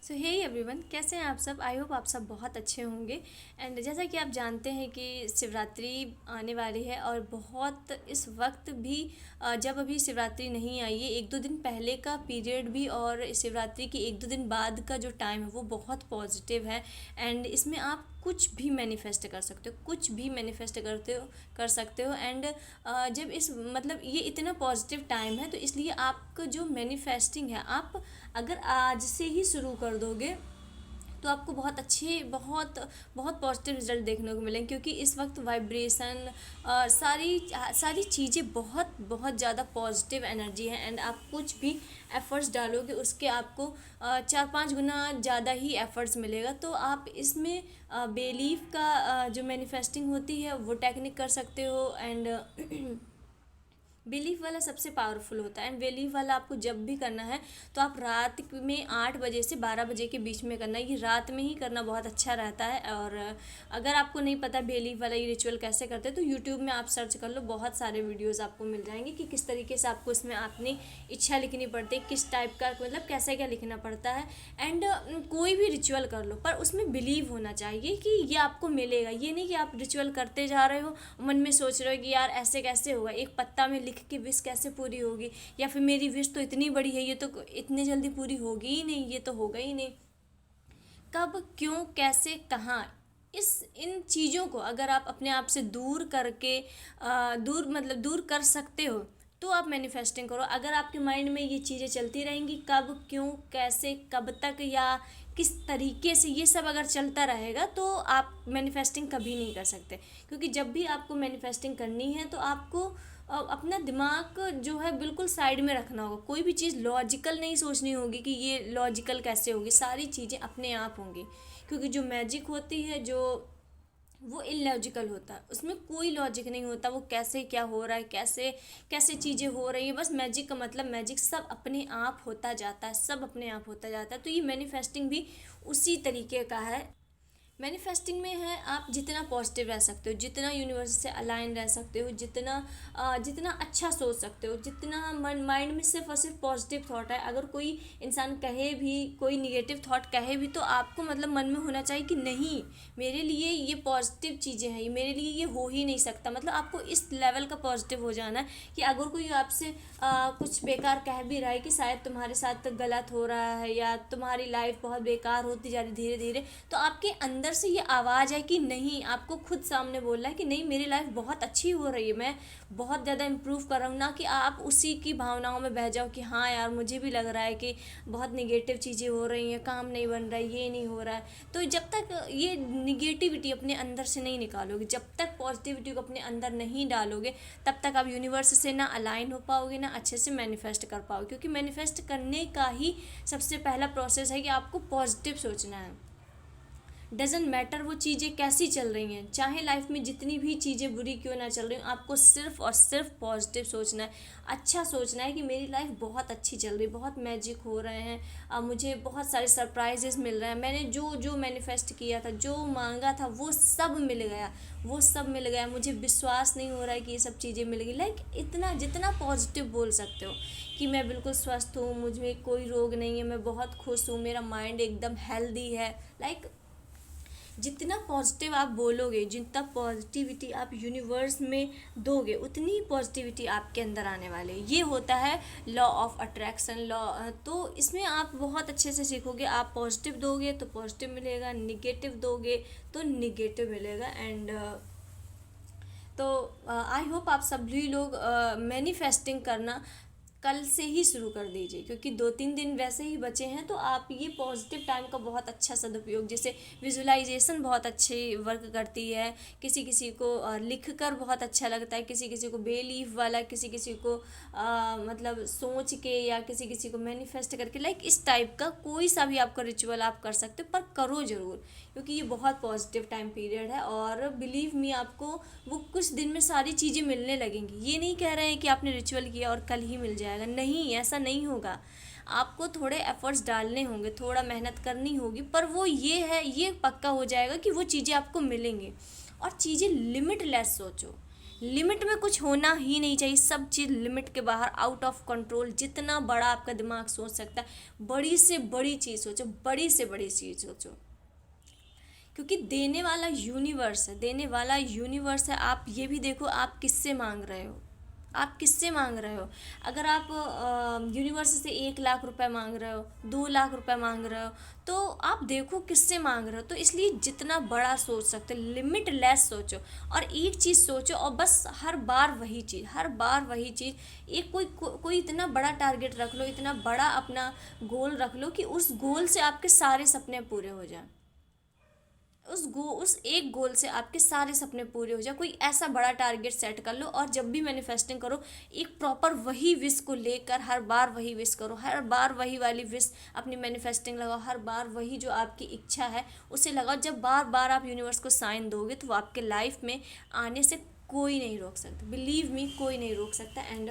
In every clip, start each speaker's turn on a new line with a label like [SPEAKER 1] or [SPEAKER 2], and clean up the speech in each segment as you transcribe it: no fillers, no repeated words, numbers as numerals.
[SPEAKER 1] सो hey everyone, कैसे हैं आप सब। आई होप आप सब बहुत अच्छे होंगे। एंड जैसा कि आप जानते हैं कि शिवरात्रि आने वाली है और बहुत इस वक्त भी जब अभी शिवरात्रि नहीं आई है, एक दो दिन पहले का पीरियड भी और शिवरात्रि के एक दो दिन बाद का जो टाइम है वो बहुत पॉजिटिव है। एंड इसमें आप कुछ भी मैनिफेस्ट कर सकते हो, कुछ भी मैनिफेस्ट कर सकते हो। एंड जब इस मतलब ये इतना पॉजिटिव टाइम है तो इसलिए आपका जो मैनिफेस्टिंग है, आप अगर आज से ही शुरू कर दोगे तो आपको बहुत अच्छे बहुत बहुत पॉजिटिव रिजल्ट देखने को मिलेंगे, क्योंकि इस वक्त वाइब्रेशन सारी सारी चीज़ें बहुत बहुत ज़्यादा पॉजिटिव एनर्जी है। एंड आप कुछ भी एफ़र्ट्स डालोगे उसके आपको 4-5 गुना ज़्यादा ही एफ़र्ट्स मिलेगा। तो आप इसमें बिलीफ का जो मैनिफेस्टिंग होती है वो टेक्निक कर सकते हो। एंड बिलीफ वाला सबसे पावरफुल होता है। एंड बिलीफ वाला आपको जब भी करना है तो आप रात में 8 बजे से 12 बजे के बीच में करना है। ये रात में ही करना बहुत अच्छा रहता है। और अगर आपको नहीं पता बिलीफ वाला ये रिचुअल कैसे करते हैं तो यूट्यूब में आप सर्च कर लो, बहुत सारे वीडियोस आपको मिल जाएंगे कि किस तरीके से आपको इसमें अपनी इच्छा लिखनी पड़ती है, किस टाइप का मतलब कैसे क्या लिखना पड़ता है। एंड कोई भी रिचुअल कर लो पर उसमें बिलीव होना चाहिए कि ये आपको मिलेगा। ये नहीं कि आप रिचुअल करते जा रहे हो, मन में सोच रहे हो कि यार ऐसे कैसे होगा, एक पत्ता में लिख कि विश कैसे पूरी होगी, या फिर मेरी विश तो इतनी बड़ी है, ये तो इतनी जल्दी पूरी होगी ही नहीं, ये तो होगा ही नहीं। कब, क्यों, कैसे, कहाँ, इस इन चीज़ों को अगर आप अपने आप से दूर करके दूर मतलब दूर कर सकते हो तो आप मैनिफेस्टिंग करो। अगर आपके माइंड में ये चीज़ें चलती रहेंगी, कब, क्यों, कैसे, कब तक या किस तरीके से, ये सब अगर चलता रहेगा तो आप मैनिफेस्टिंग कभी नहीं कर सकते। क्योंकि जब भी आपको मैनिफेस्टिंग करनी है तो आपको अपना दिमाग जो है बिल्कुल साइड में रखना होगा। कोई भी चीज़ लॉजिकल नहीं सोचनी होगी कि ये लॉजिकल कैसे होगी, सारी चीज़ें अपने आप होंगी। क्योंकि जो मैजिक होती है जो वो इलॉजिकल होता है, उसमें कोई लॉजिक नहीं होता। वो कैसे क्या हो रहा है, कैसे कैसे चीज़ें हो रही हैं, बस मैजिक का मतलब मैजिक सब अपने आप होता जाता है, सब अपने आप होता जाता है। तो ये मैनिफेस्टिंग भी उसी तरीके का है। मैनिफेस्टिंग में है आप जितना पॉजिटिव रह सकते हो, जितना यूनिवर्स से अलाइन रह सकते हो, जितना अच्छा सोच सकते हो, जितना मन माइंड में सिर्फ और सिर्फ पॉजिटिव थॉट है। अगर कोई इंसान कहे भी, कोई निगेटिव थॉट कहे भी, तो आपको मतलब मन में होना चाहिए कि नहीं, मेरे लिए ये पॉजिटिव चीज़ें हैं, ये मेरे लिए ये हो ही नहीं सकता। मतलब आपको इस लेवल का पॉजिटिव हो जाना है कि अगर कोई आपसे कुछ बेकार कह भी रहा है कि शायद तुम्हारे साथ गलत हो रहा है या तुम्हारी लाइफ बहुत बेकार होती जा रही धीरे धीरे, तो आपके अंदर से ये आवाज़ है कि नहीं, आपको खुद सामने बोलना है कि नहीं, मेरी लाइफ बहुत अच्छी हो रही है, मैं बहुत ज़्यादा इम्प्रूव कर रहा हूँ। ना कि आप उसी की भावनाओं में बह जाओ कि हाँ यार मुझे भी लग रहा है कि बहुत निगेटिव चीज़ें हो रही हैं, काम नहीं बन रहा है, ये नहीं हो रहा है। तो जब तक ये निगेटिविटी अपने अंदर से नहीं निकालोगे, जब तक पॉजिटिविटी को अपने अंदर नहीं डालोगे, तब तक आप यूनिवर्स से ना अलाइन हो पाओगे, ना अच्छे से मैनिफेस्ट कर पाओगे। क्योंकि मैनिफेस्ट करने का ही सबसे पहला प्रोसेस है कि आपको पॉजिटिव सोचना है। डजेंट मैटर वो चीज़ें कैसी चल रही हैं, चाहे लाइफ में जितनी भी चीज़ें बुरी क्यों ना चल रही हो, आपको सिर्फ और सिर्फ पॉजिटिव सोचना है। अच्छा सोचना है कि मेरी लाइफ बहुत अच्छी चल रही है, बहुत मैजिक हो रहे हैं, अब मुझे बहुत सारे सरप्राइजेस मिल रहे हैं, मैंने जो जो मैनिफेस्ट किया था, जो मांगा था, वो सब मिल गया, वो सब मिल गया। मुझे विश्वास नहीं हो रहा है कि ये सब चीज़ें मिल गई। लाइक इतना जितना पॉजिटिव बोल सकते हो कि मैं बिल्कुल स्वस्थ हूँ, मुझ में कोई रोग नहीं है, मैं बहुत खुश हूँ, मेरा माइंड एकदम हेल्दी है। लाइक जितना पॉजिटिव आप बोलोगे, जितना पॉजिटिविटी आप यूनिवर्स में दोगे, उतनी पॉजिटिविटी आपके अंदर आने वाली है। ये होता है लॉ ऑफ अट्रैक्शन लॉ। तो इसमें आप बहुत अच्छे से सीखोगे। आप पॉजिटिव दोगे तो पॉजिटिव मिलेगा, निगेटिव दोगे तो निगेटिव मिलेगा। एंड तो आई होप आप सभी लोग मैनिफेस्टिंग करना कल से ही शुरू कर दीजिए, क्योंकि 2-3 दिन वैसे ही बचे हैं। तो आप ये पॉजिटिव टाइम का बहुत अच्छा सदुपयोग, जैसे विजुलाइजेशन बहुत अच्छे वर्क करती है, किसी किसी को लिख कर बहुत अच्छा लगता है, किसी किसी को बेलीफ वाला, किसी किसी को मतलब सोच के, या किसी किसी को मैनिफेस्ट करके। लाइक इस टाइप का कोई सा भी आपका रिचुअल आप कर सकते हो, पर करो ज़रूर, क्योंकि ये बहुत पॉजिटिव टाइम पीरियड है। और बिलीव मी, आपको वो कुछ दिन में सारी चीज़ें मिलने लगेंगी। ये नहीं कह रहे हैं कि आपने रिचुअल किया और कल ही मिल जाएगा, नहीं, ऐसा नहीं होगा। आपको थोड़े एफर्ट्स डालने होंगे, थोड़ा मेहनत करनी होगी, पर वो ये है, ये पक्का हो जाएगा कि वो चीज़ें आपको मिलेंगी। और चीज़ें लिमिटलेस सोचो, लिमिट में कुछ होना ही नहीं चाहिए, सब चीज़ लिमिट के बाहर, आउट ऑफ कंट्रोल। जितना बड़ा आपका दिमाग सोच सकता है, बड़ी से बड़ी चीज़ सोचो, बड़ी से बड़ी चीज़ सोचो, क्योंकि देने वाला यूनिवर्स है, देने वाला यूनिवर्स है। आप ये भी देखो, आप किससे मांग रहे हो, आप किससे मांग रहे हो। अगर आप यूनिवर्स से 1 लाख रुपए मांग रहे हो, 2 लाख रुपए मांग रहे हो, तो आप देखो किससे मांग रहे हो। तो इसलिए जितना बड़ा सोच सकते, लिमिट लेस सोचो, और एक चीज़ सोचो, और बस हर बार वही चीज़, हर बार वही चीज़। एक कोई इतना बड़ा टारगेट रख लो, इतना बड़ा अपना गोल रख लो कि उस गोल से आपके सारे सपने पूरे हो जाएं। उस एक गोल से आपके सारे सपने पूरे हो जाए। कोई ऐसा बड़ा टारगेट सेट कर लो, और जब भी मैनिफेस्टिंग करो, एक प्रॉपर वही विश को लेकर हर बार वही विश करो, हर बार वही वाली विश अपनी मैनिफेस्टिंग लगाओ, हर बार वही जो आपकी इच्छा है उसे लगाओ। जब बार बार आप यूनिवर्स को साइन दोगे, तो वो आपके लाइफ में आने से कोई नहीं रोक सकता, बिलीव मी, कोई नहीं रोक सकता। एंड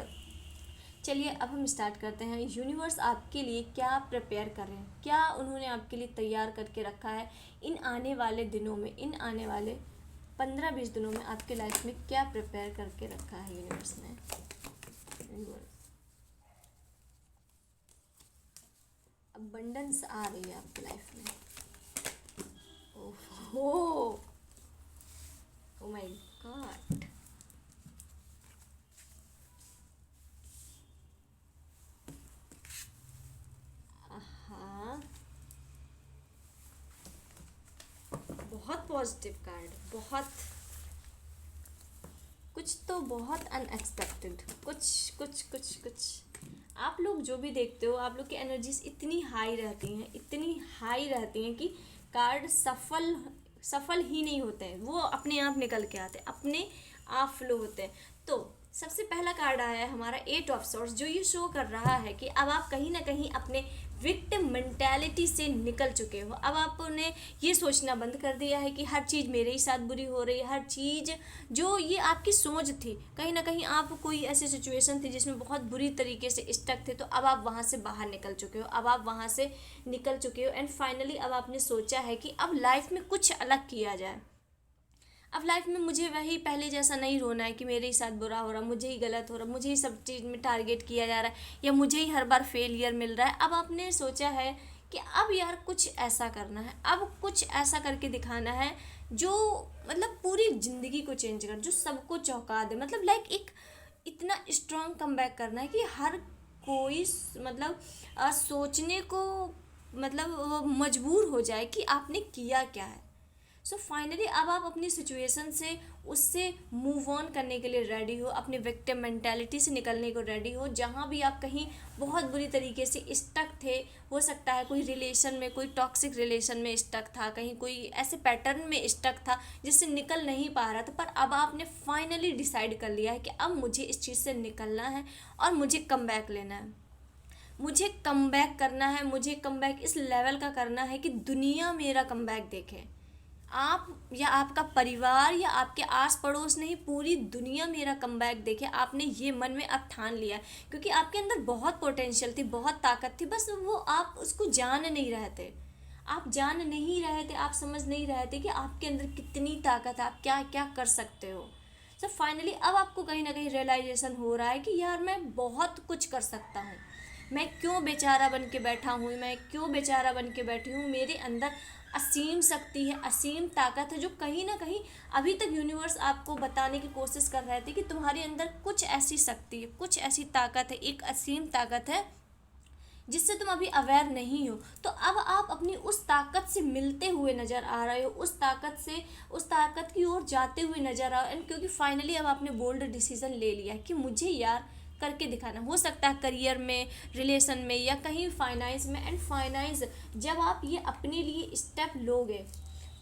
[SPEAKER 1] चलिए अब हम स्टार्ट करते हैं। यूनिवर्स आपके लिए क्या प्रिपेयर कर रहे हैं, क्या उन्होंने आपके लिए तैयार करके रखा है इन आने वाले दिनों में, इन आने वाले 15-20 दिनों में आपके लाइफ में क्या प्रिपेयर करके रखा है यूनिवर्स ने। यूनिवर्स अबंडेंस आ रही है आपकी लाइफ में। ओहो, ओ माय गॉड, हाँ, बहुत पॉजिटिव कार्ड, बहुत कुछ तो बहुत अनएक्सपेक्टेड, कुछ कुछ कुछ कुछ। आप लोग जो भी देखते हो, आप लोग की एनर्जीज इतनी हाई रहती हैं, इतनी हाई रहती हैं कि कार्ड सफल सफल ही नहीं होते हैं, वो अपने आप निकल के आते हैं, अपने आप फ्लो होते हैं। तो सबसे पहला कार्ड आया है हमारा 8 ऑफ सोर्स, जो ये शो कर रहा है कि अब आप कहीं ना कहीं अपने विक्टिम मेंटालिटी से निकल चुके हो। अब आपने ये सोचना बंद कर दिया है कि हर चीज़ मेरे ही साथ बुरी हो रही है, हर चीज़, जो ये आपकी सोच थी, कहीं ना कहीं आप कोई ऐसी सिचुएशन थी जिसमें बहुत बुरी तरीके से स्टक थे, तो अब आप वहाँ से बाहर निकल चुके हो, अब आप वहाँ से निकल चुके हो। एंड फाइनली अब आपने सोचा है कि अब लाइफ में कुछ अलग किया जाए। अब लाइफ में मुझे वही पहले जैसा नहीं रोना है कि मेरे ही साथ बुरा हो रहा, मुझे ही गलत हो रहा, मुझे ही सब चीज़ में टारगेट किया जा रहा है, या मुझे ही हर बार फेलियर मिल रहा है। अब आपने सोचा है कि अब यार कुछ ऐसा करना है, अब कुछ ऐसा करके दिखाना है जो मतलब पूरी ज़िंदगी को चेंज कर, जो सबको चौंका दे। मतलब लाइक एक इतना स्ट्रॉन्ग कमबैक करना है कि हर कोई मतलब सोचने को मतलब वो मजबूर हो जाए कि आपने किया क्या है। सो फाइनली अब आप अपनी सिचुएशन से उससे मूव ऑन करने के लिए रेडी हो, अपने विक्टिम मेंटालिटी से निकलने को रेडी हो। जहाँ भी आप कहीं बहुत बुरी तरीके से स्टक थे, हो सकता है कोई रिलेशन में, कोई टॉक्सिक रिलेशन में स्टक था, कहीं कोई ऐसे पैटर्न में स्टक था जिससे निकल नहीं पा रहा था, पर अब आपने फाइनली डिसाइड कर लिया है कि अब मुझे इस चीज़ से निकलना है और मुझे कम बैक लेना है, मुझे कम बैक करना है, मुझे कम बैक इस लेवल का करना है कि दुनिया मेरा कम बैक देखे। आप या आपका परिवार या आपके आस पड़ोस नहीं, पूरी दुनिया मेरा कमबैक देखे। आपने ये मन में अब ठान लिया, क्योंकि आपके अंदर बहुत पोटेंशियल थी, बहुत ताकत थी, बस वो आप उसको जान नहीं रहे थे, आप जान नहीं रहे थे, आप समझ नहीं रहे थे कि आपके अंदर कितनी ताकत है, आप क्या क्या कर सकते हो। सो फाइनली अब आपको कहीं ना कहीं रियलाइजेशन हो रहा है कि यार मैं बहुत कुछ कर सकता हूँ, मैं क्यों बेचारा बन के बैठा हूँ, मैं क्यों बेचारा बन के बैठी हूँ। मेरे अंदर असीम शक्ति है, असीम ताकत है, जो कहीं ना कहीं अभी तक यूनिवर्स आपको बताने की कोशिश कर रहे थे कि तुम्हारे अंदर कुछ ऐसी शक्ति है, कुछ ऐसी ताकत है, एक असीम ताकत है जिससे तुम अभी अवेयर नहीं हो। तो अब आप अपनी उस ताकत से मिलते हुए नज़र आ रहे हो, उस ताकत से, उस ताकत की ओर जाते हुए नज़र आ रहे हो। एंड क्योंकि फाइनली अब आपने बोल्ड डिसीजन ले लिया है कि मुझे यार करके दिखाना, हो सकता है करियर में, रिलेशन में, या कहीं फाइनेंस में। एंड फाइनेंस जब आप ये अपने लिए स्टेप लोगे,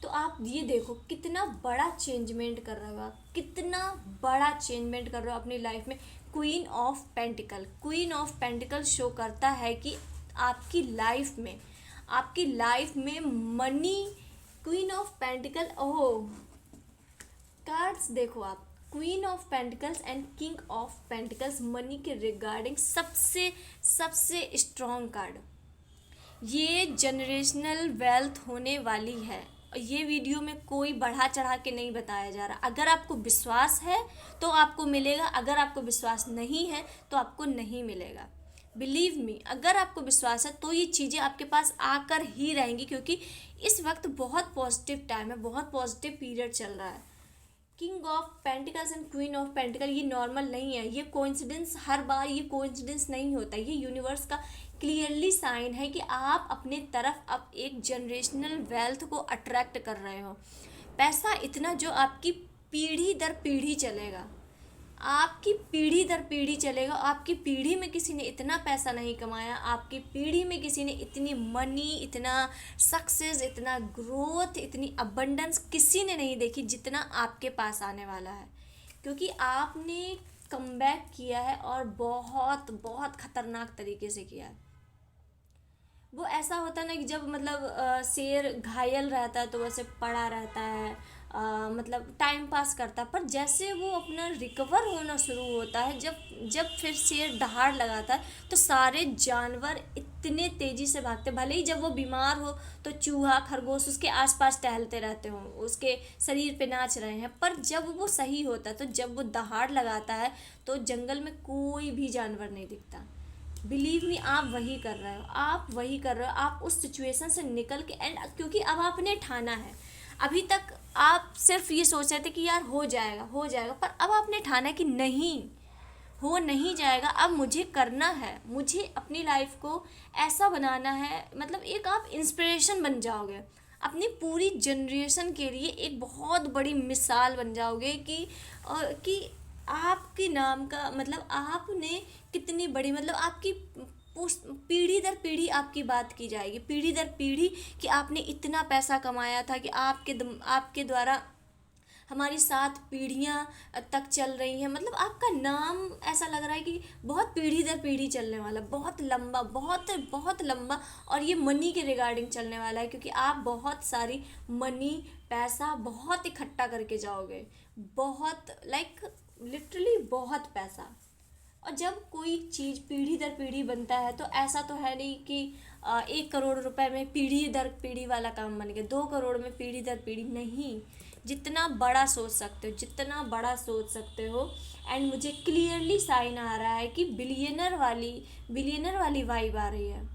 [SPEAKER 1] तो आप ये देखो कितना बड़ा चेंजमेंट कर रहे हो, आप कितना बड़ा चेंजमेंट कर रहे हो अपनी लाइफ में। Queen of pentacle, queen of pentacle show करता है कि आपकी लाइफ में, आपकी लाइफ में money, queen of pentacle, oh cards देखो आप, queen of pentacles and king of pentacles, money के रिगार्डिंग सबसे सबसे स्ट्रॉन्ग कार्ड। ये जनरेशनल वेल्थ होने वाली है, ये वीडियो में कोई बढ़ा चढ़ा के नहीं बताया जा रहा। अगर आपको विश्वास है तो आपको मिलेगा, अगर आपको विश्वास नहीं है तो आपको नहीं मिलेगा। बिलीव मी, अगर आपको विश्वास है तो ये चीज़ें आपके पास आकर ही रहेंगी, क्योंकि इस वक्त बहुत पॉजिटिव टाइम है, बहुत पॉजिटिव पीरियड चल रहा है। King of pentacles and queen of pentacle ये नॉर्मल नहीं है, ये कोइंसिडेंस, हर बार ये कोइंसिडेंस नहीं होता। ये यूनिवर्स का क्लियरली साइन है कि आप अपने तरफ अब एक जनरेशनल वेल्थ को अट्रैक्ट कर रहे हो। पैसा इतना जो आपकी पीढ़ी दर पीढ़ी चलेगा, आपकी पीढ़ी दर पीढ़ी चलेगा। आपकी पीढ़ी में किसी ने इतना पैसा नहीं कमाया, आपकी पीढ़ी में किसी ने इतनी मनी, इतना सक्सेस, इतना ग्रोथ, इतनी अबंडेंस किसी ने नहीं देखी जितना आपके पास आने वाला है, क्योंकि आपने कमबैक किया है और बहुत बहुत खतरनाक तरीके से किया है। वो ऐसा होता है ना कि जब मतलब शेर घायल रहता है तो वैसे पड़ा रहता है, मतलब टाइम पास करता है, पर जैसे वो अपना रिकवर होना शुरू होता है, जब जब फिर शेर दहाड़ लगाता है तो सारे जानवर इतने तेज़ी से भागते, भले ही जब वो बीमार हो तो चूहा खरगोश उसके आसपास टहलते रहते हों, उसके शरीर पे नाच रहे हैं, पर जब वो सही होता है, तो जब वो दहाड़ लगाता है तो जंगल में कोई भी जानवर नहीं दिखता। बिलीव मी, आप वही कर रहे हो, आप वही कर रहे हो। आप उस सिचुएशन से निकल के, एंड क्योंकि अब आपने ठाना है, अभी तक आप सिर्फ ये सोच रहे थे कि यार हो जाएगा हो जाएगा, पर अब आपने ठाना है कि नहीं, हो नहीं जाएगा, अब मुझे करना है, मुझे अपनी लाइफ को ऐसा बनाना है। मतलब एक आप इंस्पिरेशन बन जाओगे, अपनी पूरी जनरेशन के लिए एक बहुत बड़ी मिसाल बन जाओगे कि आपके नाम का मतलब आपने कितनी बड़ी, मतलब आपकी पीढ़ी दर पीढ़ी आपकी बात की जाएगी, पीढ़ी दर पीढ़ी, कि आपने इतना पैसा कमाया था कि आपके द्वारा हमारी 7 पीढ़ियाँ तक चल रही हैं। मतलब आपका नाम ऐसा लग रहा है कि बहुत पीढ़ी दर पीढ़ी चलने वाला, बहुत लंबा, बहुत बहुत लंबा, और ये मनी के रिगार्डिंग चलने वाला है, क्योंकि आप बहुत सारी मनी, पैसा बहुत इकट्ठा करके जाओगे, बहुत लिटरली बहुत पैसा। और जब कोई चीज़ पीढ़ी दर पीढ़ी बनता है तो ऐसा तो है नहीं कि 1 करोड़ रुपए में पीढ़ी दर पीढ़ी वाला काम बन गया, 2 करोड़ में पीढ़ी दर पीढ़ी नहीं। जितना बड़ा सोच सकते हो, जितना बड़ा सोच सकते हो। एंड मुझे क्लियरली साइन आ रहा है कि बिलियनर वाली वाइब आ रही है।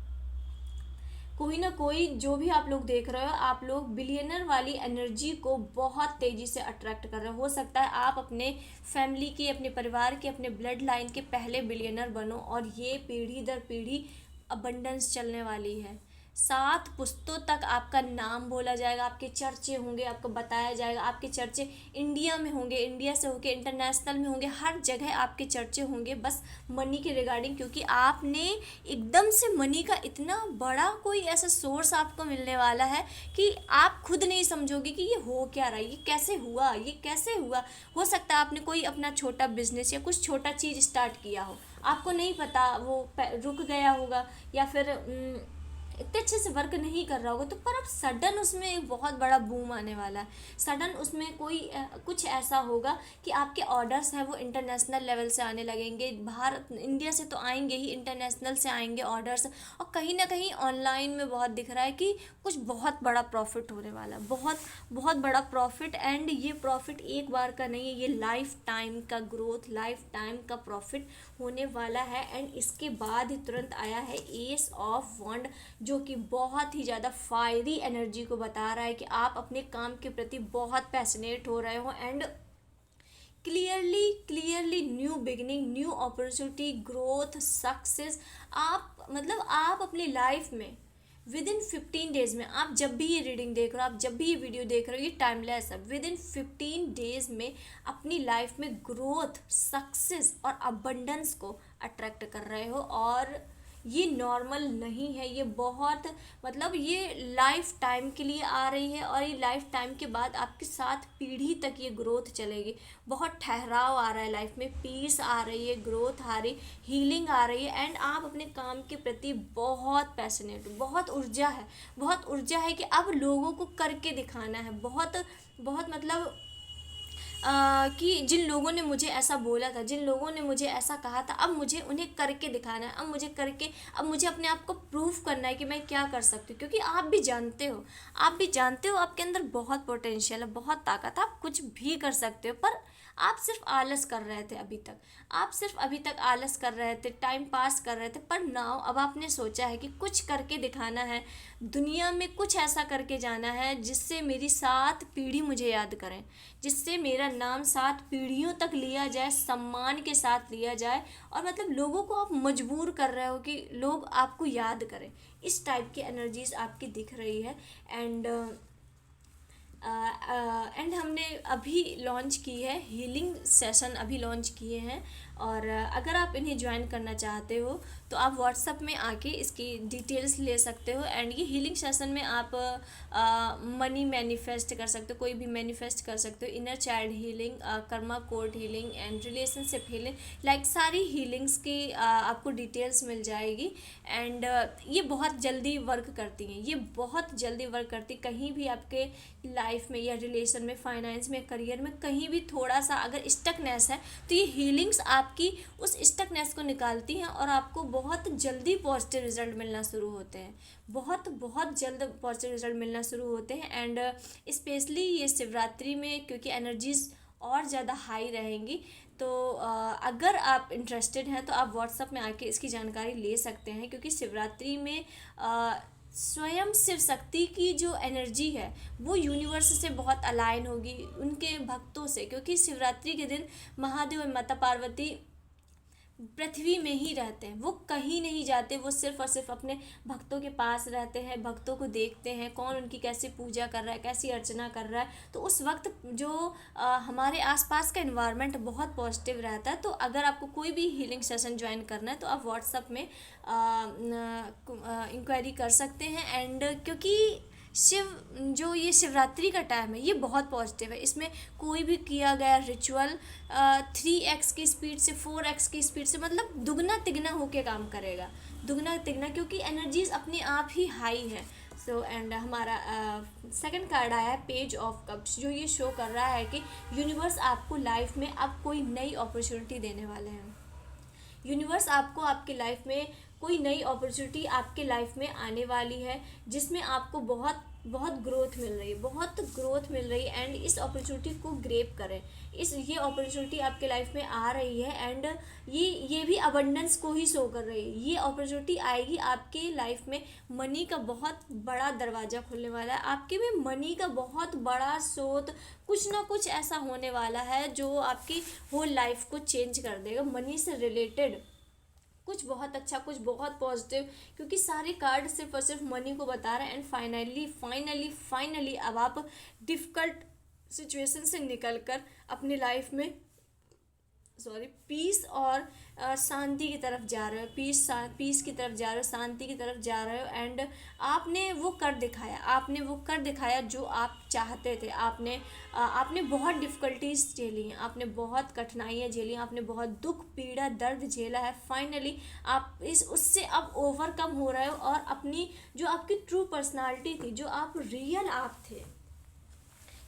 [SPEAKER 1] कोई ना कोई, जो भी आप लोग देख रहे हो, आप लोग बिलियनर वाली एनर्जी को बहुत तेज़ी से अट्रैक्ट कर रहे हो सकता है आप अपने फैमिली की, अपने परिवार के, अपने ब्लड लाइन के पहले बिलियनर बनो, और ये पीढ़ी दर पीढ़ी अबंडेंस चलने वाली है। 7 पुश्तों तक आपका नाम बोला जाएगा, आपके चर्चे होंगे, आपको बताया जाएगा, आपके चर्चे इंडिया में होंगे, इंडिया से होके इंटरनेशनल में होंगे, हर जगह आपके चर्चे होंगे, बस मनी के रिगार्डिंग, क्योंकि आपने एकदम से मनी का इतना बड़ा कोई ऐसा सोर्स आपको मिलने वाला है कि आप खुद नहीं समझोगे कि ये हो क्या रहा है, ये कैसे हुआ, ये कैसे हुआ। हो सकता है आपने कोई अपना छोटा बिजनेस या कुछ छोटा चीज़ स्टार्ट किया हो, आपको नहीं पता, वो रुक गया होगा, या फिर इतने अच्छे से वर्क नहीं कर रहा होगा, तो पर अब सडन उसमें एक बहुत बड़ा बूम आने वाला है। सडन उसमें कोई कुछ ऐसा होगा कि आपके ऑर्डर्स हैं वो इंटरनेशनल लेवल से आने लगेंगे, भारत इंडिया से तो आएंगे ही, इंटरनेशनल से आएंगे ऑर्डर्स, और कहीं ना कहीं ऑनलाइन में बहुत दिख रहा है कि कुछ बहुत बड़ा प्रॉफिट होने वाला है, बहुत बहुत बड़ा प्रॉफिट। एंड ये प्रॉफिट एक बार का नहीं है, ये लाइफ टाइम का ग्रोथ, लाइफ टाइम का प्रॉफिट होने वाला है। एंड इसके बाद ही तुरंत आया है एस ऑफ वॉन्ड, जो कि बहुत ही ज़्यादा फायरी एनर्जी को बता रहा है कि आप अपने काम के प्रति बहुत पैशनेट हो रहे हो। And clearly new beginning, new opportunity, growth, success, आप अपनी लाइफ में विद इन 15 डेज में, आप जब भी ये रीडिंग देख रहे हो, आप जब भी ये वीडियो देख रहे हो, ये टाइमलेस है, विद इन 15 डेज में अपनी लाइफ में ग्रोथ, सक्सेस और अबंडेंस को अट्रैक्ट कर रहे हो। और ये नॉर्मल नहीं है, ये बहुत ये लाइफ टाइम के लिए आ रही है, और ये लाइफ टाइम के बाद आपके 7 पीढ़ी तक ये ग्रोथ चलेगी। बहुत ठहराव आ रहा है लाइफ में, पीस आ रही है, ग्रोथ आ रही, हीलिंग आ रही है। एंड आप अपने काम के प्रति बहुत पैशनेट, बहुत ऊर्जा है कि अब लोगों को करके दिखाना है, बहुत बहुत कि जिन लोगों ने मुझे ऐसा बोला था, जिन लोगों ने मुझे ऐसा कहा था, अब मुझे उन्हें करके दिखाना है, अब मुझे अपने आप को प्रूफ करना है कि मैं क्या कर सकती हूँ। क्योंकि आप भी जानते हो आपके अंदर बहुत पोटेंशियल है, बहुत ताकत है, आप कुछ भी कर सकते हो। पर आप सिर्फ आलस कर रहे थे अभी तक, आप सिर्फ अभी तक आलस कर रहे थे, टाइम पास कर रहे थे। पर नाउ अब आपने सोचा है कि कुछ करके दिखाना है, दुनिया में कुछ ऐसा करके जाना है जिससे मेरी 7 पीढ़ी मुझे याद करें, जिससे मेरा नाम 7 पीढ़ियों तक लिया जाए, सम्मान के साथ लिया जाए। और मतलब लोगों को आप मजबूर कर रहे हो कि लोग आपको याद करें। इस टाइप की एनर्जीज आपकी दिख रही है। एंड हमने अभी लॉन्च की है हीलिंग सेशन, अभी लॉन्च किए हैं। और अगर आप इन्हें ज्वाइन करना चाहते हो तो आप व्हाट्सअप में आके इसकी डिटेल्स ले सकते हो। एंड ये हीलिंग सेशन में आप मनी मैनिफेस्ट कर सकते हो, कोई भी मैनिफेस्ट कर सकते हो, inner child healing, Karma code healing and relationship healing, like सारी हीलिंग्स की आपको डिटेल्स मिल जाएगी। एंड ये बहुत जल्दी वर्क करती हैं, ये बहुत जल्दी वर्क करती, कहीं भी आपके लाइफ में या रिलेशन में, फाइनेंस में, करियर में कहीं भी थोड़ा सा अगर स्टकनेस है तो ये हीलिंग्स आपकी उस स्टकनेस को निकालती हैं और आपको बहुत जल्दी पॉजिटिव रिजल्ट मिलना शुरू होते हैं, बहुत बहुत जल्द पॉजिटिव रिजल्ट मिलना शुरू होते हैं। एंड स्पेशली ये शिवरात्रि में, क्योंकि एनर्जीज और ज़्यादा हाई रहेंगी। तो अगर आप इंटरेस्टेड हैं तो आप व्हाट्सअप में आके इसकी जानकारी ले सकते हैं। क्योंकि शिवरात्रि में स्वयं शिव शक्ति की जो एनर्जी है वो यूनिवर्स से बहुत अलाइन होगी, उनके भक्तों से। क्योंकि शिवरात्रि के दिन महादेव और माता पार्वती पृथ्वी में ही रहते हैं, वो कहीं नहीं जाते, वो सिर्फ और सिर्फ अपने भक्तों के पास रहते हैं, भक्तों को देखते हैं कौन उनकी कैसे पूजा कर रहा है, कैसी अर्चना कर रहा है। तो उस वक्त जो हमारे आसपास का इन्वायरमेंट बहुत पॉजिटिव रहता है। तो अगर आपको कोई भी हीलिंग सेशन ज्वाइन करना है तो आप व्हाट्सअप में इंक्वायरी कर सकते हैं। एंड क्योंकि जो ये शिवरात्रि का टाइम है ये बहुत पॉजिटिव है, इसमें कोई भी किया गया रिचुअल 3x की स्पीड से, 4x की स्पीड से, मतलब दुगना तिगना होके काम करेगा, दुगना तिगना, क्योंकि एनर्जीज अपने आप ही हाई है। सो एंड हमारा सेकंड कार्ड आया है पेज ऑफ कप्स, जो ये शो कर रहा है कि यूनिवर्स आपको लाइफ में अब कोई नई अपॉर्चुनिटी देने वाले हैं। यूनिवर्स आपको आपके लाइफ में कोई नई अपॉर्चुनिटी आपके लाइफ में आने वाली है, जिसमें आपको बहुत बहुत ग्रोथ मिल रही है, बहुत ग्रोथ मिल रही है। एंड इस अपॉर्चुनिटी को ग्रेप करें, ये अपॉर्चुनिटी आपके लाइफ में आ रही है। एंड ये भी अबंडेंस को ही शो कर रही है। ये अपॉर्चुनिटी आएगी आपके लाइफ में, मनी का बहुत बड़ा दरवाज़ा खुलने वाला है, आपके में मनी का बहुत बड़ा स्रोत, कुछ ना कुछ ऐसा होने वाला है जो आपकी होल लाइफ को चेंज कर देगा। मनी से रिलेटेड कुछ बहुत अच्छा, कुछ बहुत पॉजिटिव, क्योंकि सारे कार्ड सिर्फ और सिर्फ मनी को बता रहे हैं। एंड फाइनली अब आप डिफ़िकल्ट सिचुएशन से निकलकर अपनी लाइफ में पीस और शांति की तरफ जा रहे हो, पीस की तरफ जा रहे हो, शांति की तरफ जा रहे हो। एंड आपने वो कर दिखाया जो आप चाहते थे। आपने बहुत डिफ़िकल्टीज झेली हैं, आपने बहुत कठिनाइयाँ झेली हैं, आपने बहुत दुख, पीड़ा, दर्द झेला है। फाइनली आप उससे अब ओवरकम हो रहे हो और अपनी जो आपकी ट्रू पर्सनालिटी थी, जो आप रियल आप थे,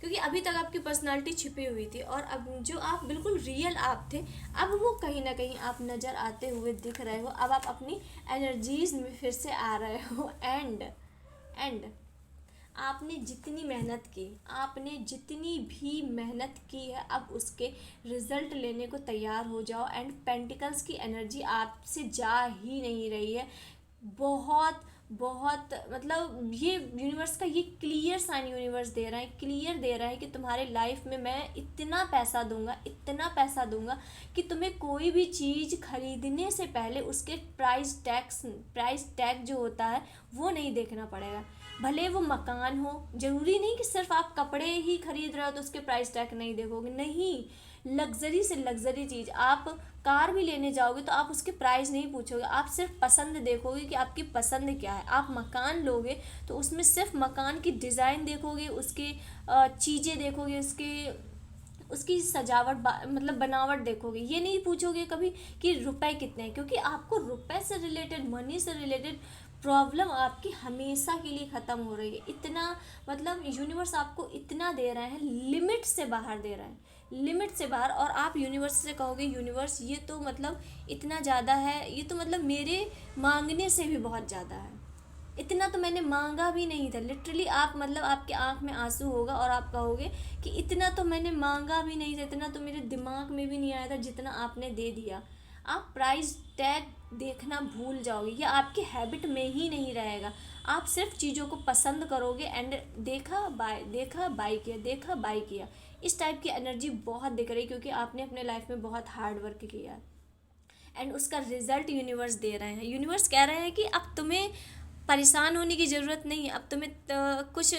[SPEAKER 1] क्योंकि अभी तक आपकी पर्सनालिटी छिपी हुई थी, और अब जो आप बिल्कुल रियल आप थे, अब वो कहीं ना कहीं आप नज़र आते हुए दिख रहे हो। अब आप अपनी एनर्जीज में फिर से आ रहे हो। एंड आपने जितनी भी मेहनत की है, अब उसके रिजल्ट लेने को तैयार हो जाओ। एंड पेंटिकल्स की एनर्जी आपसे जा ही नहीं रही है, बहुत बहुत, मतलब ये यूनिवर्स का ये क्लियर साइन यूनिवर्स दे रहा है कि तुम्हारे लाइफ में मैं इतना पैसा दूंगा कि तुम्हें कोई भी चीज़ खरीदने से पहले उसके प्राइस टैग जो होता है वो नहीं देखना पड़ेगा। भले वो मकान हो, ज़रूरी नहीं कि सिर्फ आप कपड़े ही खरीद रहे हो तो उसके प्राइस टैग नहीं देखोगे, नहीं। लग्जरी से लग्जरी चीज़, आप कार भी लेने जाओगे तो आप उसके प्राइस नहीं पूछोगे, आप सिर्फ पसंद देखोगे कि आपकी पसंद क्या है। आप मकान लोगे तो उसमें सिर्फ मकान की डिज़ाइन देखोगे, उसके चीज़ें देखोगे, उसकी सजावट मतलब बनावट देखोगे। ये नहीं पूछोगे कभी कि रुपए कितने हैं, क्योंकि आपको रुपए से रिलेटेड, मनी से रिलेटेड प्रॉब्लम आपकी हमेशा के लिए ख़त्म हो रही है। इतना मतलब यूनिवर्स आपको इतना दे रहा है, लिमिट से बाहर दे रहा है, लिमिट से बाहर। और आप यूनिवर्स से कहोगे यूनिवर्स ये तो मतलब इतना ज़्यादा है, ये तो मतलब मेरे मांगने से भी बहुत ज़्यादा है, इतना तो मैंने मांगा भी नहीं था। लिटरली आप मतलब आपके आंख में आंसू होगा और आप कहोगे कि इतना तो मैंने मांगा भी नहीं था, इतना तो मेरे दिमाग में भी नहीं आया था जितना आपने दे दिया। आप प्राइस टैग देखना भूल जाओगे, ये आपकी हैबिट में ही नहीं रहेगा। आप सिर्फ चीज़ों को पसंद करोगे एंड देखा बाय किया, देखा बाय किया। इस टाइप की एनर्जी बहुत दिख रही है, क्योंकि आपने अपने लाइफ में बहुत हार्ड वर्क किया है एंड उसका रिजल्ट यूनिवर्स दे रहे हैं। यूनिवर्स कह रहे हैं कि अब तुम्हें परेशान होने की ज़रूरत नहीं है, अब तुम्हें कुछ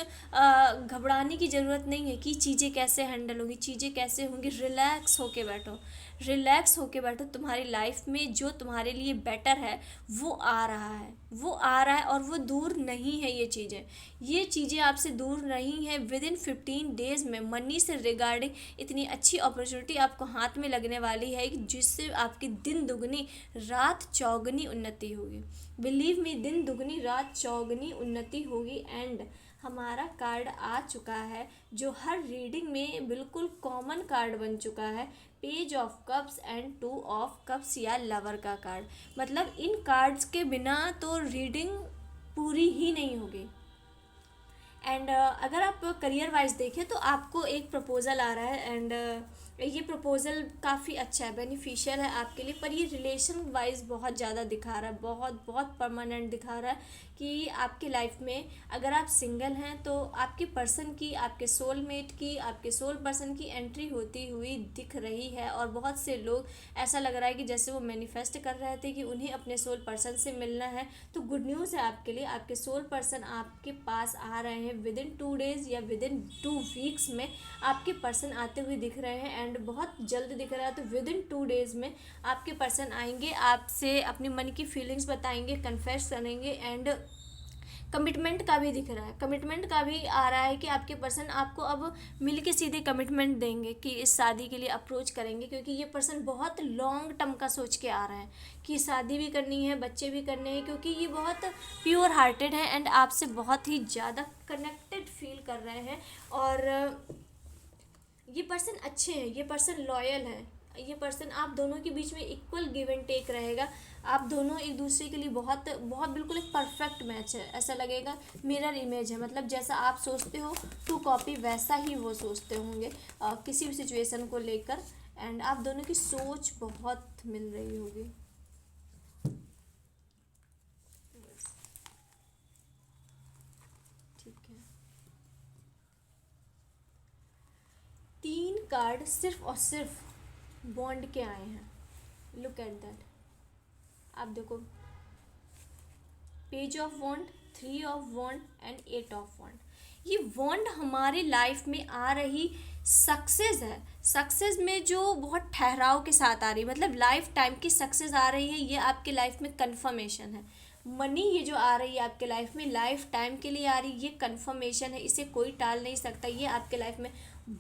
[SPEAKER 1] घबराने की ज़रूरत नहीं है कि चीज़ें कैसे हैंडल होंगी, चीज़ें कैसे होंगी। रिलैक्स होके बैठो, रिलैक्स होके बैठो। तुम्हारी लाइफ में जो तुम्हारे लिए बेटर है वो आ रहा है, वो आ रहा है और वो दूर नहीं है। ये चीज़ें आपसे दूर नहीं है। विद इन 15 डेज़ में मनी से रिगार्डिंग इतनी अच्छी अपॉर्चुनिटी आपको हाथ में लगने वाली है जिससे आपकी दिन दुगनी रात चौगनी उन्नति होगी। बिलीव मी, दिन दुगनी रात चौगनी उन्नति होगी। एंड हमारा कार्ड आ चुका है जो हर रीडिंग में बिल्कुल कॉमन कार्ड बन चुका है, page of cups and 2 of cups या लवर का कार्ड। मतलब इन कार्ड्स के बिना तो रीडिंग पूरी ही नहीं होगी। एंड अगर आप करियर वाइज देखें तो आपको एक प्रपोज़ल आ रहा है एंड ये प्रपोज़ल काफ़ी अच्छा है, बेनिफिशियल है आपके लिए। पर ये रिलेशन वाइज बहुत ज़्यादा दिखा रहा है, बहुत बहुत परमानेंट दिखा रहा है कि आपके लाइफ में अगर आप सिंगल हैं तो आपके पर्सन की, आपके सोलमेट की, आपके सोल पर्सन की एंट्री होती हुई दिख रही है। और बहुत से लोग ऐसा लग रहा है कि जैसे वो मैनिफेस्ट कर रहे थे कि उन्हें अपने सोल पर्सन से मिलना है। तो गुड न्यूज़ है आपके लिए, आपके सोल पर्सन आपके पास आ रहे हैं विद इन 2 डेज़ या विद इन 2 वीक्स में आपके पर्सन आते हुए दिख रहे हैं एंड बहुत जल्द दिख रहा है। तो विद इन 2 डेज़ में आपके पर्सन आएंगे, आपसे अपनी मन की फीलिंग्स बताएंगे, कन्फेस करेंगे एंड कमिटमेंट का भी दिख रहा है, कमिटमेंट का भी आ रहा है कि आपके पर्सन आपको अब मिल के सीधे कमिटमेंट देंगे कि इस शादी के लिए अप्रोच करेंगे। क्योंकि ये पर्सन बहुत लॉन्ग टर्म का सोच के आ रहे हैं कि शादी भी करनी है, बच्चे भी करने हैं, क्योंकि ये बहुत प्योर हार्टेड है एंड आपसे बहुत ही ज़्यादा कनेक्टेड फील कर रहे हैं। और ये पर्सन अच्छे हैं, ये पर्सन लॉयल है, ये पर्सन आप दोनों के बीच में इक्वल गिव एंड टेक रहेगा। आप दोनों एक दूसरे के लिए बहुत बहुत बिल्कुल एक परफेक्ट मैच है। ऐसा लगेगा मिरर इमेज है, मतलब जैसा आप सोचते हो 2 कॉपी वैसा ही वो सोचते होंगे किसी भी सिचुएशन को लेकर। एंड आप दोनों की सोच बहुत मिल रही होगी। ठीक है, 3 कार्ड सिर्फ और सिर्फ बॉन्ड के आए हैं। लुक एट दैट, आप देखो, page of wand, 3 of wand and 8 of wand. ये वॉन्ड हमारे लाइफ में आ रही सक्सेस है, सक्सेस में जो बहुत ठहराव के साथ आ रही, मतलब लाइफ टाइम की सक्सेस आ रही है। ये आपके लाइफ में कन्फर्मेशन है। मनी ये जो आ रही है आपके लाइफ में लाइफ टाइम के लिए आ रही, ये कन्फर्मेशन है, इसे कोई टाल नहीं सकता। ये आपके लाइफ में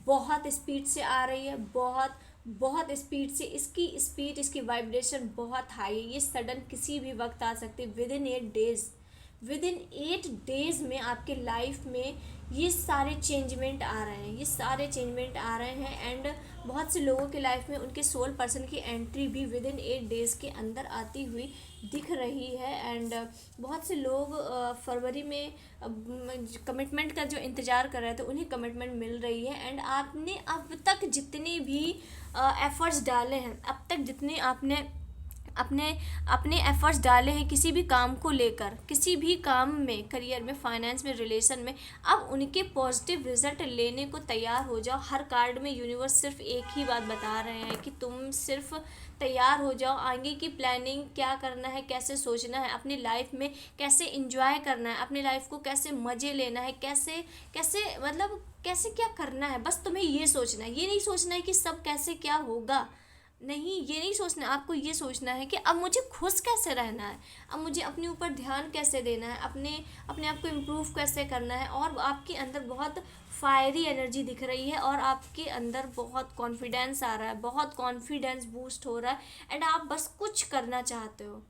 [SPEAKER 1] बहुत स्पीड से आ रही है, बहुत बहुत स्पीड से। इसकी स्पीड, इसकी वाइब्रेशन बहुत हाई है। ये सडन किसी भी वक्त आ सकती है। With in 8 days, with in 8 days में आपके लाइफ में ये सारे चेंजमेंट आ रहे हैं, ये सारे चेंजमेंट आ रहे हैं। एंड बहुत से लोगों के लाइफ में उनके सोल पर्सन की एंट्री भी विद इन 8 डेज़ के अंदर आती हुई दिख रही है। एंड बहुत से लोग फरवरी में कमिटमेंट का जो इंतज़ार कर रहे थे उन्हें कमिटमेंट मिल रही है। एंड आपने अब तक जितने भी एफ़र्ट्स डाले हैं, अब तक जितने आपने अपने अपने एफ़र्ट्स डाले हैं किसी भी काम को लेकर, किसी भी काम में, करियर में, फाइनेंस में, रिलेशन में, अब उनके पॉजिटिव रिजल्ट लेने को तैयार हो जाओ। हर कार्ड में यूनिवर्स सिर्फ एक ही बात बता रहे हैं कि तुम सिर्फ तैयार हो जाओ। आगे की प्लानिंग क्या करना है, कैसे सोचना है, अपनी लाइफ में कैसे इंजॉय करना है, अपनी लाइफ को कैसे मज़े लेना है, कैसे कैसे मतलब कैसे क्या करना है, बस तुम्हें ये सोचना है। ये नहीं सोचना है कि सब कैसे क्या होगा, नहीं, ये नहीं सोचना। आपको ये सोचना है कि अब मुझे खुश कैसे रहना है, अब मुझे अपने ऊपर ध्यान कैसे देना है, अपने अपने आप को इम्प्रूव कैसे करना है। और आपके अंदर बहुत फायरी एनर्जी दिख रही है और आपके अंदर बहुत कॉन्फिडेंस आ रहा है, बहुत कॉन्फिडेंस बूस्ट हो रहा है। एंड आप बस कुछ करना चाहते हो,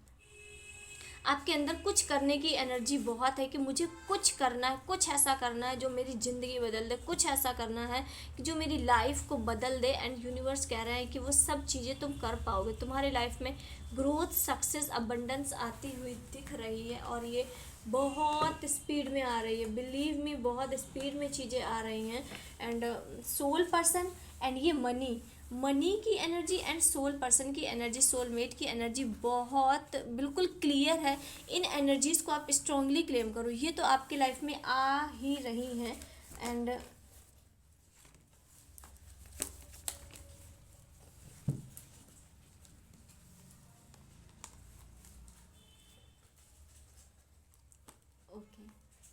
[SPEAKER 1] आपके अंदर कुछ करने की एनर्जी बहुत है कि मुझे कुछ करना है, कुछ ऐसा करना है जो मेरी ज़िंदगी बदल दे, कुछ ऐसा करना है कि जो मेरी लाइफ को बदल दे। एंड यूनिवर्स कह रहा है कि वो सब चीज़ें तुम कर पाओगे। तुम्हारे लाइफ में ग्रोथ, सक्सेस, अबंडेंस आती हुई दिख रही है और ये बहुत स्पीड में आ रही है। बिलीव मी, बहुत स्पीड में चीज़ें आ रही हैं। एंड सोल पर्सन एंड ये मनी, मनी की एनर्जी एंड सोल पर्सन की एनर्जी, सोलमेट की एनर्जी बहुत बिल्कुल क्लियर है। इन एनर्जीज़ को आप स्ट्रांगली क्लेम करो, ये तो आपकी लाइफ में आ ही रही हैं। एंड ओके,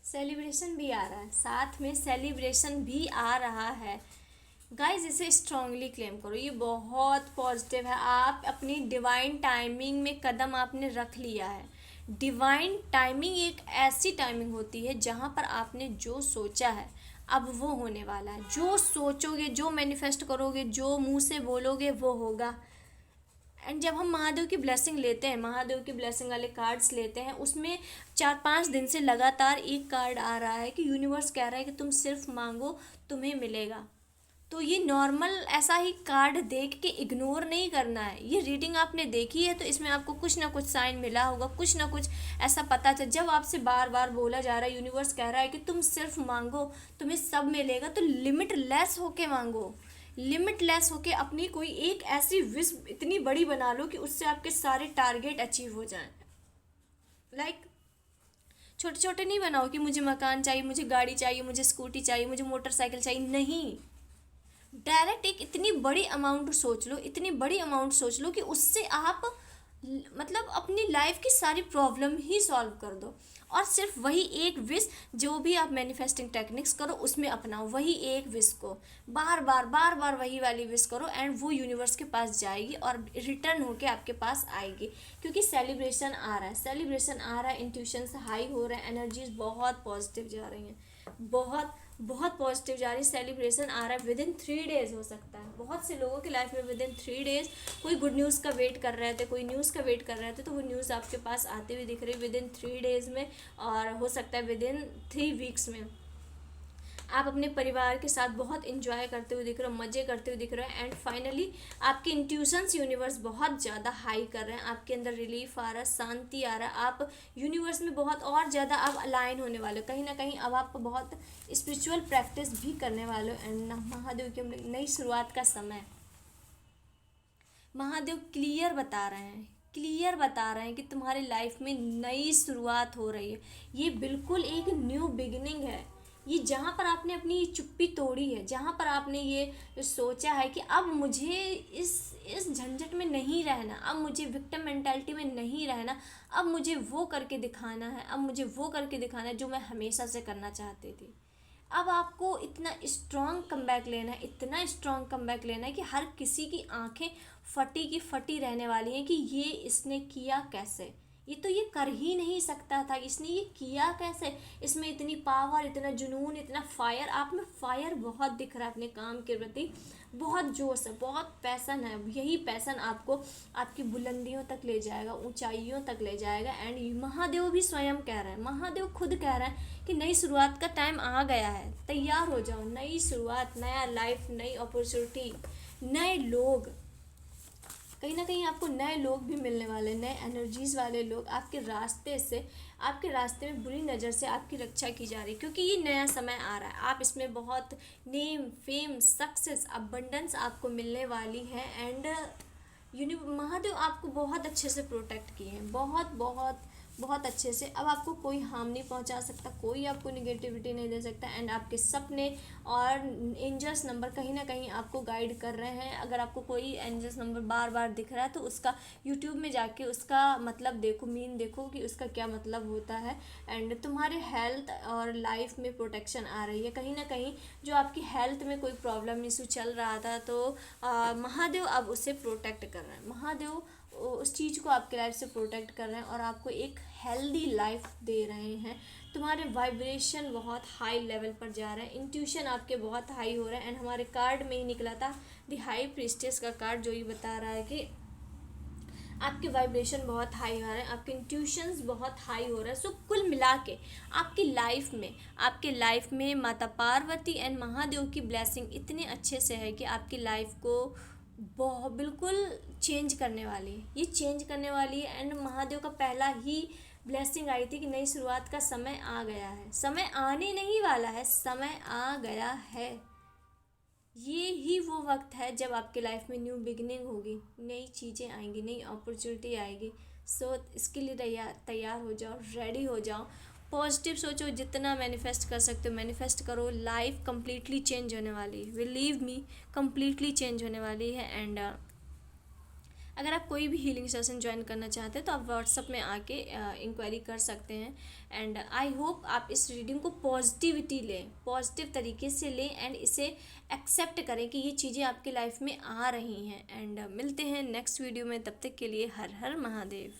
[SPEAKER 1] सेलिब्रेशन भी आ रहा है, साथ में सेलिब्रेशन भी आ रहा है। गाइज इसे स्ट्रांगली क्लेम करो, ये बहुत पॉजिटिव है। आप अपनी डिवाइन टाइमिंग में कदम आपने रख लिया है। डिवाइन टाइमिंग एक ऐसी टाइमिंग होती है जहाँ पर आपने जो सोचा है अब वो होने वाला है। जो सोचोगे, जो मैनिफेस्ट करोगे, जो मुंह से बोलोगे वो होगा। एंड जब हम महादेव की ब्लेसिंग लेते हैं, महादेव की ब्लेसिंग वाले कार्ड्स लेते हैं, उसमें 4-5 दिन से लगातार एक कार्ड आ रहा है कि यूनिवर्स कह रहा है कि तुम सिर्फ मांगो, तुम्हें मिलेगा। तो ये नॉर्मल ऐसा ही कार्ड देख के इग्नोर नहीं करना है। ये रीडिंग आपने देखी है तो इसमें आपको कुछ ना कुछ साइन मिला होगा, कुछ ना कुछ ऐसा पता चल। जब आपसे बार बार बोला जा रहा है, यूनिवर्स कह रहा है कि तुम सिर्फ मांगो, तुम्हें सब मिलेगा, तो लिमिटलेस होके मांगो। लिमिटलेस होके अपनी कोई एक ऐसी विश इतनी बड़ी बना लो कि उससे आपके सारे टारगेट अचीव हो जाएं। लाइक छोटे छोटे नहीं बनाओ कि मुझे मकान चाहिए, मुझे गाड़ी चाहिए, मुझे स्कूटी चाहिए, मुझे मोटरसाइकिल चाहिए, नहीं। डायरेक्ट एक इतनी बड़ी अमाउंट सोच लो, इतनी बड़ी अमाउंट सोच लो कि उससे आप मतलब अपनी लाइफ की सारी प्रॉब्लम ही सॉल्व कर दो। और सिर्फ वही एक विश, जो भी आप मैनिफेस्टिंग टेक्निक्स करो उसमें अपनाओ, वही एक विश को बार बार बार बार वही वाली विश करो एंड वो यूनिवर्स के पास जाएगी और रिटर्न होके आपके पास आएगी। क्योंकि सेलिब्रेशन आ रहा है, सेलिब्रेशन आ रहा है, इंट्यूशंस हाई हो रहा है, एनर्जीज बहुत पॉजिटिव जा रही हैं, बहुत बहुत पॉजिटिव जा रही है। सेलिब्रेशन आ रहा है, विद इन 3 डेज हो सकता है। बहुत से लोगों की लाइफ में विद इन 3 डेज कोई गुड न्यूज़ का वेट कर रहे थे, कोई न्यूज़ का वेट कर रहे थे, तो वो न्यूज़ आपके पास आती हुई दिख रही है विद इन 3 डेज में, और हो सकता है विद इन 3 वीक्स में। आप अपने परिवार के साथ बहुत इंजॉय करते हुए दिख रहे हो, मज़े करते हुए दिख रहे हो। एंड फाइनली आपके इंट्यूशंस यूनिवर्स बहुत ज़्यादा हाई कर रहे हैं, आपके अंदर रिलीफ आ रहा है, शांति आ रहा है, आप यूनिवर्स में बहुत और ज़्यादा आप अलाइन होने वाले हो। कहीं ना कहीं अब आप बहुत स्पिरिचुअल प्रैक्टिस भी करने वाले हो। एंड महादेव की नई शुरुआत का समय, महादेव क्लियर बता रहे हैं, क्लियर बता रहे हैं कि तुम्हारी लाइफ में नई शुरुआत हो रही है। ये बिल्कुल एक न्यू बिगिनिंग है। ये जहाँ पर आपने अपनी चुप्पी तोड़ी है, जहाँ पर आपने ये सोचा है कि अब मुझे इस झंझट में नहीं रहना, अब मुझे विक्टिम मेंटालिटी में नहीं रहना, अब मुझे वो करके दिखाना है, अब मुझे वो करके दिखाना है जो मैं हमेशा से करना चाहती थी। अब आपको इतना स्ट्रॉन्ग कमबैक लेना है, इतना स्ट्रॉन्ग कमबैक लेना है कि हर किसी की आंखें फटी की फटी रहने वाली हैं कि ये इसने किया कैसे, ये तो ये कर ही नहीं सकता था, इसने ये किया कैसे, इसमें इतनी पावर, इतना जुनून, इतना फायर। आप में फायर बहुत दिख रहा है अपने काम के प्रति, बहुत जोश है, बहुत पैसन है। यही पैसन आपको आपकी बुलंदियों तक ले जाएगा, ऊंचाइयों तक ले जाएगा। एंड महादेव भी स्वयं कह रहे हैं, महादेव खुद कह रहे हैं कि नई शुरुआत का टाइम आ गया है, तैयार हो जाओ। नई शुरुआत, नया लाइफ, नई अपॉर्चुनिटी, नए लोग, कहीं ना कहीं आपको नए लोग भी मिलने वाले, नए एनर्जीज वाले लोग आपके रास्ते से, आपके रास्ते में बुरी नज़र से आपकी रक्षा की जा रही है। क्योंकि ये नया समय आ रहा है, आप इसमें बहुत नेम, फेम, सक्सेस, अबंडेंस आपको मिलने वाली है। एंड महादेव आपको बहुत अच्छे से प्रोटेक्ट किए हैं, बहुत बहुत बहुत अच्छे से। अब आपको कोई हार्म नहीं पहुंचा सकता, कोई आपको निगेटिविटी नहीं दे सकता। एंड आपके सपने और एंजल्स नंबर कहीं ना कहीं आपको गाइड कर रहे हैं। अगर आपको कोई एंजल्स नंबर बार बार दिख रहा है तो उसका यूट्यूब में जाके उसका मतलब देखो, मीन देखो कि उसका क्या मतलब होता है। एंड तुम्हारे हेल्थ और लाइफ में प्रोटेक्शन आ रही है। कहीं ना कहीं जो आपकी हेल्थ में कोई प्रॉब्लम इशू चल रहा था तो महादेव अब उसे प्रोटेक्ट कर रहे हैं। महादेव उस चीज़ को आपके लाइफ से प्रोटेक्ट कर रहे हैं और आपको एक हेल्दी लाइफ दे रहे हैं। तुम्हारे वाइब्रेशन बहुत हाई लेवल पर जा रहे हैं, इंट्यूशन आपके बहुत हाई हो रहा है। एंड हमारे कार्ड में ही निकला था द हाई प्रीस्टेस का कार्ड, जो ये बता रहा है कि आपके वाइब्रेशन बहुत हाई हो रहे हैं, आपके इंट्यूशंस बहुत हाई हो रहे हैं। सो कुल मिला के आपकी लाइफ में माता पार्वती एंड महादेव की ब्लेसिंग इतने अच्छे से है कि आपकी लाइफ को बहुत बिल्कुल चेंज करने वाली है, ये चेंज करने वाली है। एंड महादेव का पहला ही ब्लेसिंग आई थी कि नई शुरुआत का समय आ गया है, समय आने नहीं वाला है, समय आ गया है। ये ही वो वक्त है जब आपके लाइफ में न्यू बिगिनिंग होगी, नई चीज़ें आएंगी, नई अपॉर्चुनिटी आएगी। सो इसके लिए तैयार तैयार हो जाओ, रेडी हो जाओ, पॉजिटिव सोचो, जितना मैनिफेस्ट कर सकते हो मैनिफेस्ट करो। लाइफ कम्प्लीटली चेंज होने वाली है, बिलीव मी, कम्प्लीटली चेंज होने वाली है। एंड अगर आप कोई भी हीलिंग सेशन ज्वाइन करना चाहते हैं तो आप व्हाट्सअप में आके इंक्वायरी कर सकते हैं। एंड आई होप आप इस रीडिंग को पॉजिटिविटी लें, पॉजिटिव तरीके से लें एंड इसे एक्सेप्ट करें कि ये चीज़ें आपकी लाइफ में आ रही हैं। एंड मिलते हैं नेक्स्ट वीडियो में, तब तक के लिए हर हर महादेव।